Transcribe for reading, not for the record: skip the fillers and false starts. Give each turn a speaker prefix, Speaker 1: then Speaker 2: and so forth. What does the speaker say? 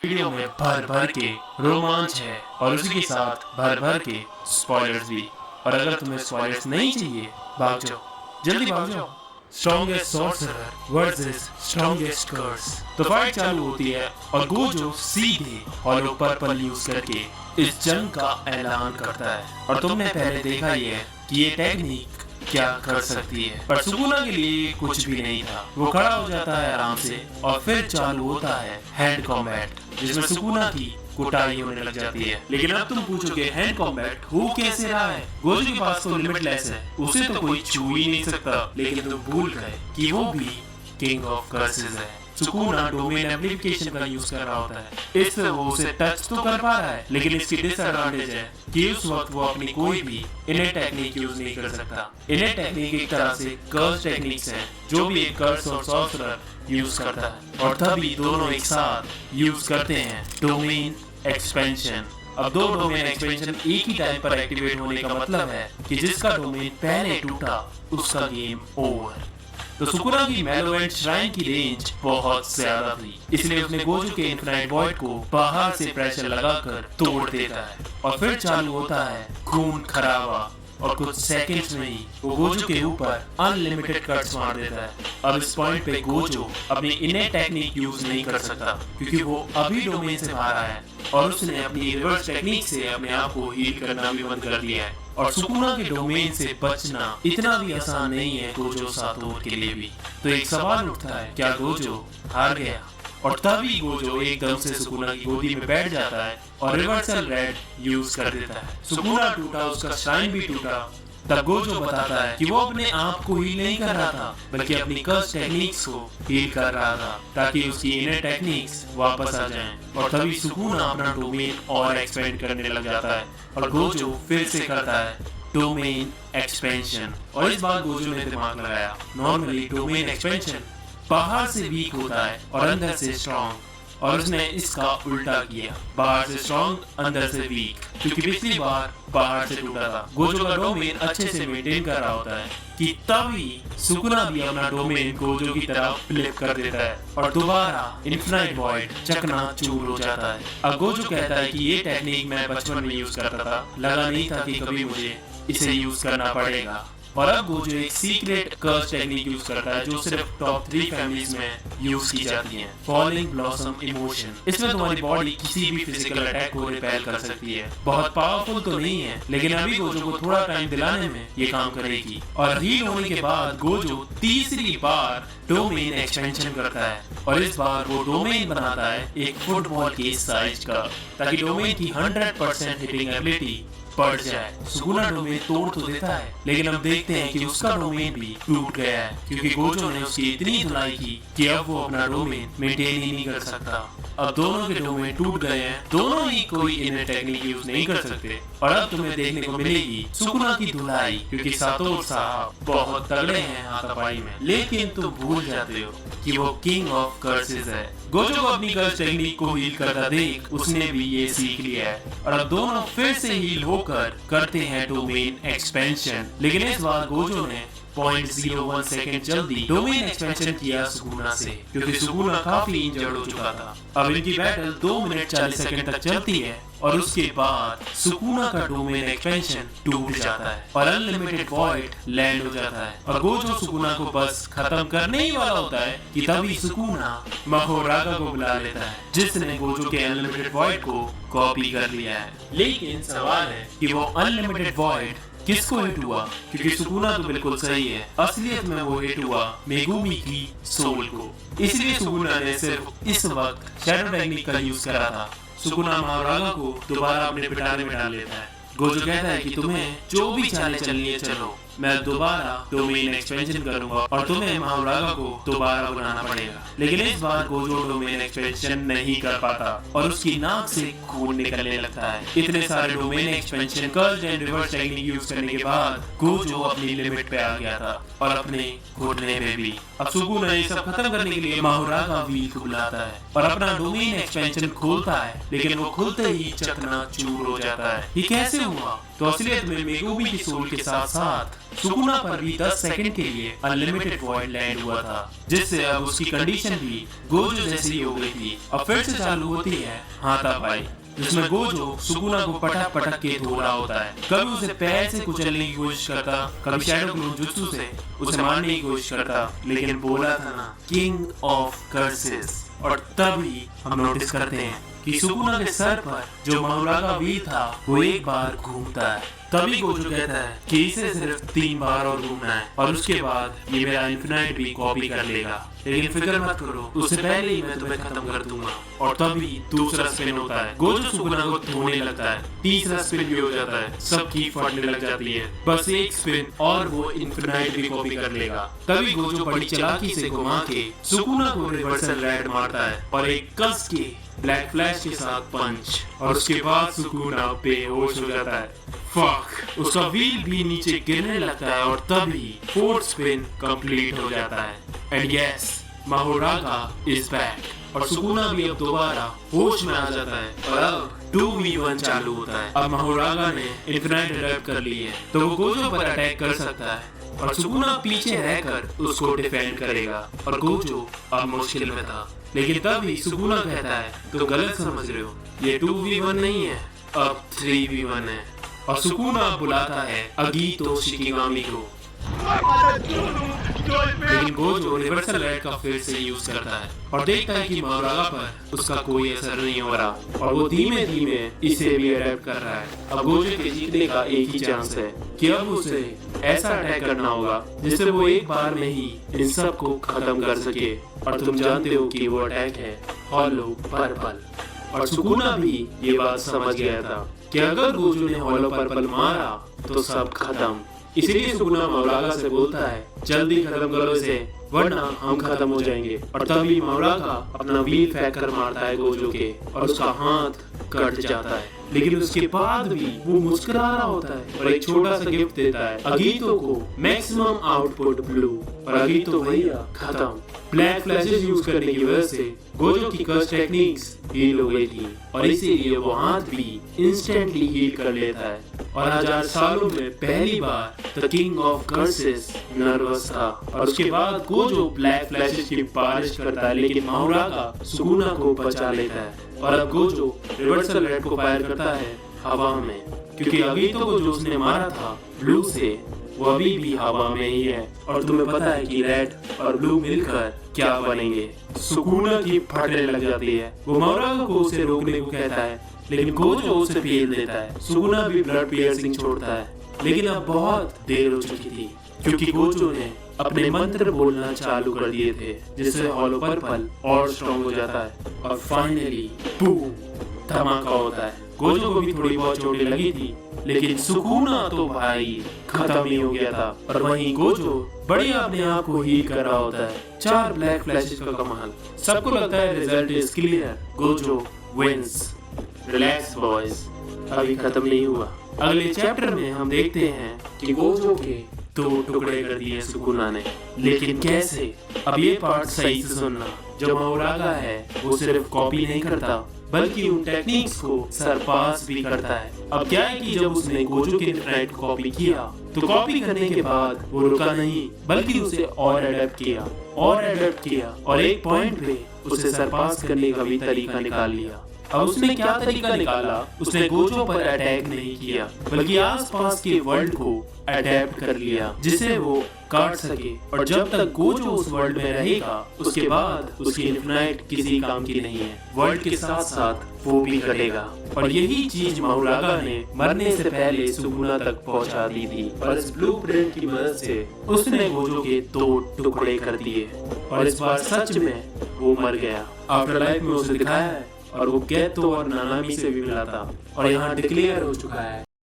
Speaker 1: Video में भर भर के रोमांच है और उसी के साथ भर भर के स्पॉयलर्स भी। और अगर तुम्हें स्पॉयलर्स नहीं चाहिए, भाग जाओ, जल्दी भाग जाओ। स्ट्रॉन्गेस्ट सॉर्सरर वर्सेस स्ट्रॉन्गेस्ट कर्स। तो फाइट चालू होती है और गोजो सीधे हॉलो पर्पल यूज करके इस जंग का ऐलान करता है। और तुमने पहले देखा ही है कि ये टेक्निक क्या कर सकती है, पर सुकुना के लिए कुछ भी नहीं था। वो खड़ा हो जाता है आराम से और फिर चालू होता है हैंड कॉम्बैट, जिसमें सुकुना की कुटाई होने लग जाती है। लेकिन अब तुम पूछोगे हैंड कॉम्बैट हो कैसे रहा है? गोजो के पास तो लिमिटलेस है, उसे तो कोई छू ही नहीं सकता। लेकिन तुम भूल गए कि वो भी किंग ऑफ कर्सेस है। सुकुना डोमेन एम्प्लीफिकेशन का यूज कर रहा होता है, इससे वो उसे टच तो कर पा रहा है, लेकिन इसकी डिसएडवांटेज है कि उस वक्त वो अपनी कोई भी इनेट टेक्निक यूज नहीं कर सकता। इनेट टेक्निक एक तरह से कर्स टेक्निक्स है जो भी एक कर्स और सॉर्सरर यूज करता है, और तभी दोनों एक साथ यूज करते हैं डोमेन एक्सपेंशन। अब दो डोमेन एक्सपेंशन एक ही टाइम पर एक्टिवेट होने का मतलब है कि जिसका डोमेन पहले टूटा उसका गेम ओवर। तो सुकुना की मेलोवेंट श्राइन की रेंज बहुत ज्यादा थी, इसलिए उसने गोजो के इन्फिनाइट वॉइड को बाहर से प्रेशर लगाकर तोड़ देता है। और फिर चालू होता है खून खराबा, और कुछ सेकंड्स में ही वो गोजो के ऊपर अनलिमिटेड कट्स मार देता है। अब इस पॉइंट पे गोजो अपनी इनेट टेक्निक यूज नहीं कर सकता, क्योंकि वो अभी डोमेन से बाहर आया है और उसने अपनी रिवर्स टेक्निक से अपने आप को हील करना भी बंद कर दिया है। और सुकुना के डोमेन से बचना इतना भी आसान नहीं है गोजो सातोर के लिए भी। तो एक सवाल उठता है, क्या गोजो हार गया? और तभी गोजो एकदम से सुकुना की गोदी में बैठ जाता है और रिवर्सल रेड यूज कर देता है। सुकुना टूटा, उसका श्राइन भी टूटा। तब गोजो बताता है कि वो अपने आप को हील नहीं कर रहा था, बल्कि अपनी कर्स टेक्निक्स को हील कर रहा था, ताकि उसकी इनर टेक्निक्स वापस आ जाएं। और तभी सुकुना अपना डोमेन और एक्सपेंड करने लग जाता है और गोजो फिर से करता है डोमेन एक्सपेंशन। और इस बार गोजो ने दिमाग लगाया। नॉर्मली डोमेन एक्सपेंशन बाहर से वीक होता है और अंदर से स्ट्रॉन्ग, और उसने इसका उल्टा किया, बाहर से स्ट्रॉन्ग अंदर से वीक। क्योंकि पिछली बार बाहर से टूटा था, गोजो का डोमेन अच्छे से मेंटेन कर रहा होता है कि तभी सुकुना भी अपना डोमेन गोजो की तरफ फ्लिप कर देता है और दोबारा इन्फिनाइट वॉइड चकनाचूर हो जाता है। अब गोजो कहता है कि ये टेक्निक मैं बचपन में यूज करता था, लगा नहीं था कि कभी मुझे इसे यूज करना पड़ेगा। और अब गोजो एक सीक्रेट कर्स टेक्निक यूज करता है जो सिर्फ टॉप 3 फैमिलीज में यूज की जाती है, फॉलिंग ब्लॉसम इमोशन। इसमें तुम्हारी बॉडी किसी भी फिजिकल अटैक को रिपेल कर सकती है। बहुत पावरफुल तो नहीं है, लेकिन अभी गोजो को थोड़ा टाइम दिलाने में ये काम करेगी। और हील होने के बाद गोजो तीसरी बार डोमेन एक्सपेंशन करता है, और इस बार वो डोमेन बनाता है एक फुटबॉल के साइज का, ताकि डोमेन की 100% हिटिंग एबिलिटी बढ़ जाए। सुकुना डोमेन तोड़ तो देता है, लेकिन हम देखते हैं कि उसका डोमेन भी टूट गया है, क्योंकि गोजो ने उसकी इतनी धुलाई की कि अब वो अपना डोमेन मेंटेन ही नहीं कर सकता। अब दोनों के डोमेन टूट गए हैं, दोनों ही कोई इनर टेक्निक यूज नहीं कर सकते। और अब तुम्हें देखने को मिलेगी सुकुना की धुलाई, क्योंकि सातोर साहब बहुत तगड़े हैं हाथापाई में। लेकिन तुम भूल जाते हो कि वो किंग ऑफ कर्सेस है। गोजो को अपनी कर्स टेक्निक को हील करता देख उसने भी ये सीख लिया है, और अब दोनों फिर से हील होकर करते हैं डोमेन एक्सपेंशन। लेकिन इस बार गोजो ने 0.01 सेकंड जल्दी डोमेन एक्सपेंशन किया सुकुना से, क्योंकि सुकुना काफी इंजर्ड हो चुका था। अब इनकी बैटल 2 मिनट 40 सेकंड तक चलती है, और उसके बाद सुकुना का डोमेन एक्सपेंशन टूट जाता है और अनलिमिटेड वॉइड लैंड हो जाता है। और गोजो सुकुना को बस खत्म करने ही वाला होता है कि तभी सुकुना महोरागा को बुला लेता है, जिसने गोजो के अनलिमिटेड वॉइड को कॉपी कर लिया है। लेकिन सवाल है कि वो अनलिमिटेड वॉइड किसको हिट हुआ? क्योंकि सुकुना तो बिल्कुल सही है, असलियत में वो हिट हुआ मेगुमी की सोल को। इसलिए सुकुना ने सिर्फ इस वक्त शैडो टेक्निक का यूज करा था। सुकुना महारागा को दोबारा अपने पिटारे में डाल लेता है। गोजो कहता है कि तुम्हें जो भी चाले चलनी है चलो, मैं दोबारा डोमेन एक्सपेंशन करूंगा और तुम्हें महारागा को दोबारा बुलाना पड़ेगा। लेकिन इस बार गोजो डोमेन एक्सपेंशन नहीं कर पाता और उसकी नाक से खून निकलने लगता है। इतने सारे domain expansion curse and reverse technique use करने के बाद गोजो अपनी लिमिट पे आ गया था और अपने घुटने पे भी। अब सुकुना ये सब खत्म करने के लिए महारागा व्हील को बुलाता है और अपना डोमेन एक्सपेंशन खोलता है, लेकिन वो खुलते ही चकनाचूर हो जाता है। ये कैसे हुआ? तो असलियत में मेगुमी की सोल के साथ साथ सुकुना पर भी 10 सेकंड के लिए अनलिमिटेड वॉइड लैंड हुआ था, जिससे अब उसकी कंडीशन भी गोजो जैसी हो गई थी। अब फिर से चालू होती है हाथापाई, जिसमें गोजो सुकुना को पटक पटक के धो रहा होता है। कभी उसे पैर से कुचलने की कोशिश करता, कभी शैडो क्लोन जुत्सु से उसे मारने की कोशिश करता, लेकिन बोला था ना, किंग ऑफ कर्सेस। और तभी हम नोटिस करते हैं कि सुकुना के सर पर जो माहुरागा व्हील था वो एक बार घूमता है। तभी गोजो कहता है कि इसे सिर्फ 3 बार और घूमना है और उसके बाद ये मेरा इन्फिनाइट भी कॉपी कर लेगा, लेकिन फिक्र मत करो, उससे पहले ही मैं तुम्हें खत्म कर दूंगा। और तभी दूसरा स्पिन होता है, गोजो सुकुना को धोने लगता है, तीसरा स्पिन भी हो जाता है, सबकी फटने लग जाती है। बस एक स्पिन और वो इन्फिनाइट भी कॉपी कर लेगा। तभी गोजो बड़ी चालाकी से घुमा के सुकुना को रिवर्सल राइड मारता है और एक कस के ब्लैक फ्लैश के साथ पंच, और उसके बाद सुकुना बेहोश हो जाता है। फक, उसका व्हील भी नीचे गिरने लगता है और तभी 4th स्पिन कंप्लीट हो जाता है। एंड यस, माहुरागा इज बैक और सुकुना भी अब दोबारा होश में आ जाता है और अब 2v1 चालू होता है। अब माहुरागा ने इन्फिनाइट अडैप्ट कर ली है तो वो गोजो पर अटैक कर सकता है और सुकुना पीछे रहकर उसको डिफेंड करेगा। और गोजो अब मुश्किल में था, लेकिन तभी सुकुना कहता है, तो गलत समझ रहे हो, ये 2v1 नहीं है, अब 3v1 है। और सुकुना बुलाता है अगीतो शिकिगामी को, लेकिन गोजो रिवर्सल राइड का फिर से यूज करता है और देखता है कि माहुरागा पर उसका कोई असर नहीं हो रहा और वो धीमे धीमे इसे भी अडैप्ट कर रहा है। अब गोजो के जीतने का एक ही चांस है कि अब उसे ऐसा अटैक करना होगा जिससे वो एक बार में ही इन सब को खत्म कर सके। और तुम जानते हो कि वो अटैक है हॉलो पर्पल। और सुकुना भी ये बात समझ गया था कि अगर गोजो ने हॉलो पर्पल मारा तो सब खत्म। इसीलिए सुकुना माहुरागा से बोलता है, जल्दी खत्म करो इसे वरना हम खत्म हो जाएंगे। और तभी माहुरागा अपना व्हील फेंक कर मारता है गोजो के और उसका हाथ कट जाता है, लेकिन उसके बाद भी वो मुस्कुरा रहा होता है और एक छोटा सा गिफ्ट देता है अगीतो को, मैक्सिमम आउटपुट ब्लू। और अगीतो भैया खत्म। ब्लैक फ्लैशेस यूज करने की वजह से गोजो की कर्स टेक्निक्स हील हो गई थी और इसीलिए वो हाथ भी इंस्टेंटली हील कर लेता है। और 1000 सालों में पहली बार the king of curses nervous था। और उसके बाद गोजो ब्लैक फ्लैशेस की बारिश करता है, लेकिन माहुरागा सुकुना को बचा लेता है। और अब गोजो रिवर्सल रेड को फायर करता है हवा में, क्योंकि अगीतो को जो उसने मारा था ब्लू से वो अभी भी हवा में ही है। और तुम्हें पता है कि रेड और ब्लू मिलकर क्या बनेंगे। सुकुना की फटने लग जाती है। वो माहुरागा को उसे रोकने को कहता है, लेकिन गोजो उसे पेल देता है। सुकुना भी ब्लड पियर्सिंग छोड़ता है, लेकिन अब बहुत देर हो चुकी थी क्योंकि गोजो ने अपने मंत्र बोलना चालू कर दिए थे, जिससे हॉलो पर्पल और स्ट्रॉन्ग हो जाता है। और फाइनली बूम, धमाका होता है। गोजो को भी थोड़ी बहुत चोटें लगी थी, लेकिन सुकुना तो भाई खत्म ही हो गया था। और वहीं गोजो बढ़िया अपने आप को हील कर रहा होता है। 4 ब्लैक फ्लैशेस का कमाल। सबको लगता है result is clear, Gojo wins. Relax boys, अभी खत्म नहीं हुआ। अगले चैप्टर में हम देखते हैं कि गोजो के 2 टुकड़े कर दिए सुकुना ने, लेकिन कैसे? अब ये पार्ट सही से सुनना। जो माहुरागा है वो सिर्फ कॉपी नहीं करता बल्कि उन टेक्निक्स को सरपास भी करता है। अब क्या है कि जब उसने गोजो के इन्फिनाइट को कॉपी किया तो कॉपी करने के बाद वो रुका नहीं, बल्कि उसे और अडैप्ट किया और एक पॉइंट पे उसे सरपास करने का भी तरीका निकाल लिया। अब उसने क्या तरीका निकाला? उसने गोजो पर अटैक नहीं किया बल्कि आसपास के वर्ल्ड को अडैप्ट कर लिया, जिसे वो काट सके। और जब तक गोजो उस वर्ल्ड में रहेगा उसके बाद उसकी इन्फिनाइट किसी काम की नहीं है। वर्ल्ड के साथ साथ वो भी कटेगा। और यही चीज माहुरागा ने मरने से पहले सुकुना तक पहुंचा दी थी। और इस ब्लूप्रिंट की मदद से उसने गोजो के 2 टुकड़े कर दिए और इस बार सच में वो मर गया। आफ्टर लाइफ में उसे दिखाया है और वो गेतो और नानामी से भी मिला था और यहाँ डिक्लेयर हो चुका है